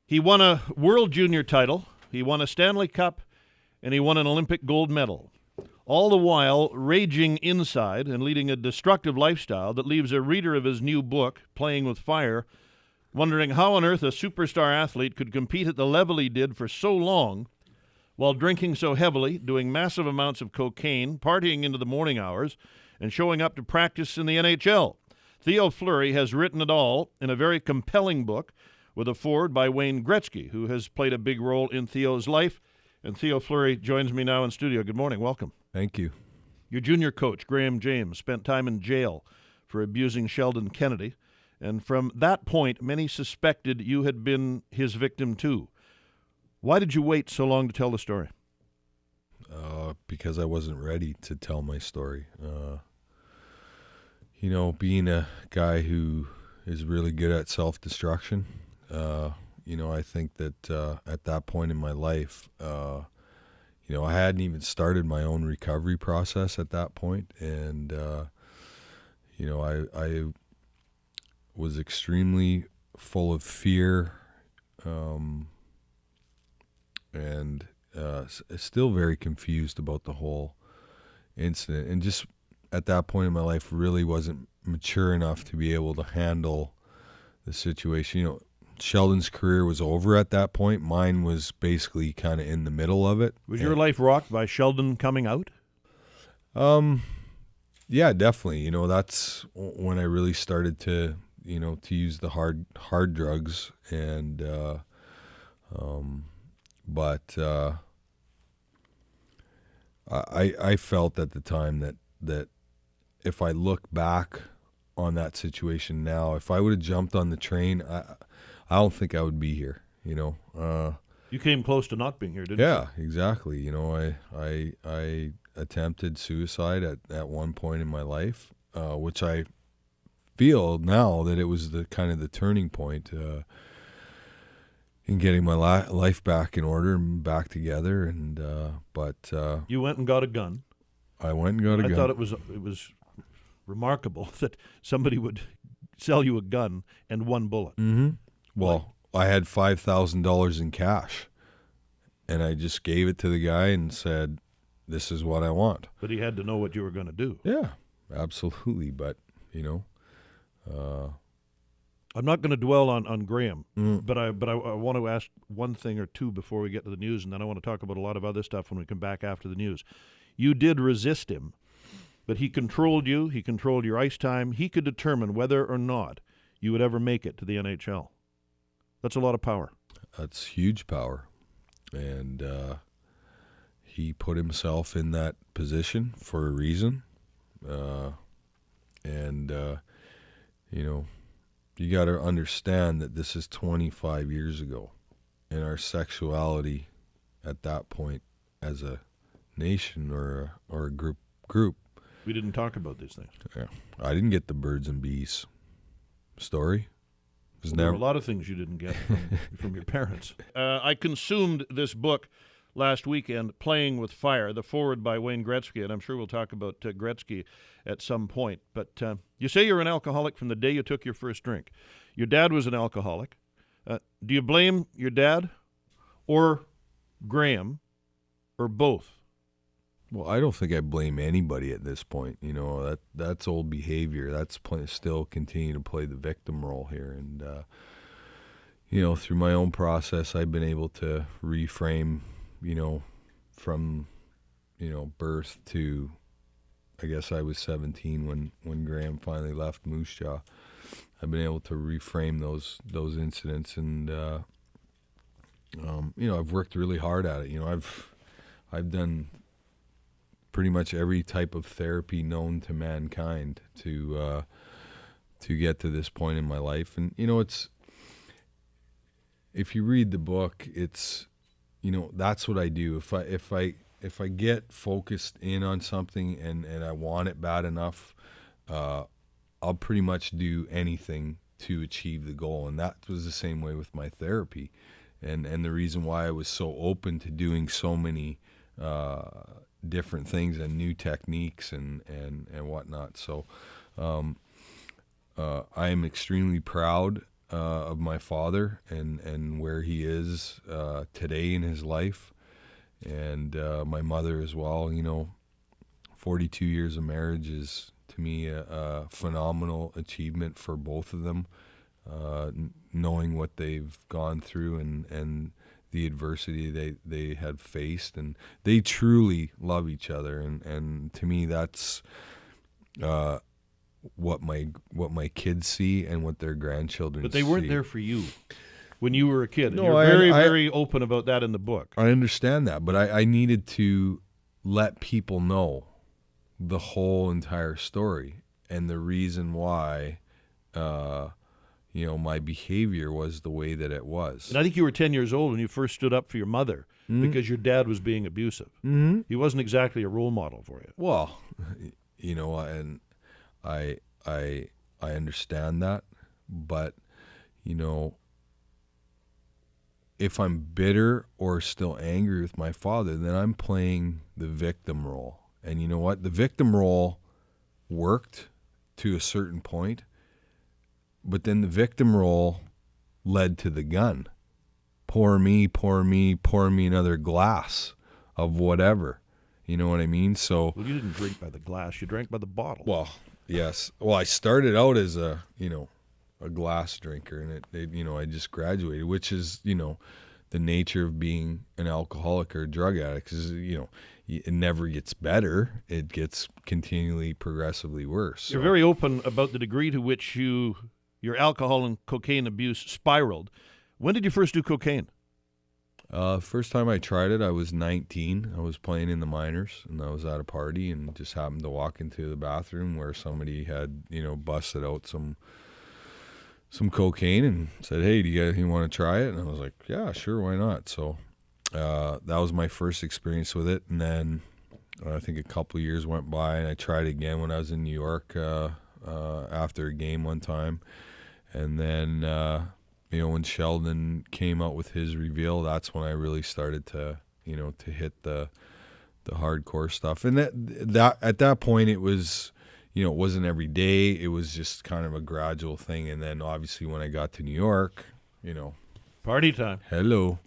He won a World Junior title, he won a Stanley Cup, and he won an Olympic gold medal. All the while raging inside and leading a destructive lifestyle that leaves a reader of his new book, Playing with Fire, wondering how on earth a superstar athlete could compete at the level he did for so long while drinking so heavily, doing massive amounts of cocaine, partying into the morning hours, and showing up to practice in the NHL. Theo Fleury has written it all in a very compelling book with a foreword by Wayne Gretzky, who has played a big role in Theo's life. And Theo Fleury joins me now in studio. Good morning. Welcome. Thank you. Your junior coach, Graham James, spent time in jail for abusing Sheldon Kennedy. And from that point, many suspected you had been his victim too. Why did you wait so long to tell the story? Because I wasn't ready to tell my story. Being a guy who is really good at self-destruction, I think that at that point in my life, I hadn't even started my own recovery process at that point. And, I was extremely full of fear and still very confused about the whole incident. And just at that point in my life really wasn't mature enough to be able to handle the situation. Sheldon's career was over at that point. Mine was basically kind of in the middle of it. Was your life rocked by Sheldon coming out? Yeah, definitely. That's when I really started to use the hard drugs. And, I felt at the time that if I look back on that situation now, if I would have jumped on the train, I don't think I would be here, You came close to not being here, didn't you? Yeah, exactly. I attempted suicide at one point in my life, which I feel now that it was the kind of the turning point in getting my life back in order and back together. And you went and got a gun. I went and got a gun. I thought it was remarkable that somebody would sell you a gun and one bullet. Mm-hmm. Well, I had $5,000 in cash, and I just gave it to the guy and said, "This is what I want." But he had to know what you were going to do. Yeah, absolutely. But I'm not going to dwell on Graham, but I want to ask one thing or two before we get to the news, and then I want to talk about a lot of other stuff when we come back after the news. You did resist him, but he controlled you. He controlled your ice time. He could determine whether or not you would ever make it to the NHL. That's a lot of power. That's huge power. And he put himself in that position for a reason. You got to understand that this is 25 years ago. And our sexuality at that point as a nation or a group. We didn't talk about these things. Yeah. I didn't get the birds and bees story. There were a lot of things you didn't get from your parents. I consumed this book last weekend, Playing with Fire, the foreword by Wayne Gretzky, and I'm sure we'll talk about Gretzky at some point. But you say you're an alcoholic from the day you took your first drink. Your dad was an alcoholic. Do you blame your dad or Graham or both? Well, I don't think I blame anybody at this point. That's old behavior. That's still continue to play the victim role here. And, through my own process, I've been able to reframe, from, birth to, I guess I was 17 when Graham finally left Moose Jaw. I've been able to reframe those incidents. And, I've worked really hard at it. I've done pretty much every type of therapy known to mankind to get to this point in my life. And it's, if you read the book, it's, that's what I do. If I get focused in on something and I want it bad enough, I'll pretty much do anything to achieve the goal. And that was the same way with my therapy. And the reason why I was so open to doing so many different things and new techniques and whatnot. So I am extremely proud of my father and where he is today in his life, and my mother as well. 42 years of marriage is, to me, a phenomenal achievement for both of them, knowing what they've gone through and the adversity they had faced, and they truly love each other, and to me that's what my kids see and what their grandchildren see. But they weren't there for you when you were a kid. And No, you're very, very open about that in the book. I understand that, but I needed to let people know the whole entire story and the reason why my behavior was the way that it was. And I think you were 10 years old when you first stood up for your mother because your dad was being abusive. Mm-hmm. He wasn't exactly a role model for you. Well, and I understand that, but if I'm bitter or still angry with my father, then I'm playing the victim role. And you know what? The victim role worked to a certain point, but then the victim role led to the gun. Pour me another glass of whatever. You know what I mean? So, well, you didn't drink by the glass. You drank by the bottle. Well, yes. Well, I started out as a glass drinker, and I just graduated, which is, the nature of being an alcoholic or a drug addict, because, it never gets better. It gets continually, progressively worse. You're very open about the degree to which your alcohol and cocaine abuse spiraled. When did you first do cocaine? First time I tried it, I was 19. I was playing in the minors, and I was at a party and just happened to walk into the bathroom where somebody had, busted out some cocaine and said, "Hey, do you guys want to try it?" And I was like, "Yeah, sure, why not?" So that was my first experience with it. And then I think a couple of years went by, and I tried again when I was in New York after a game one time. And then when Sheldon came out with his reveal, that's when I really started to hit the hardcore stuff. And that at that point it was, it wasn't every day. It was just kind of a gradual thing. And then obviously when I got to New York, party time. Hello.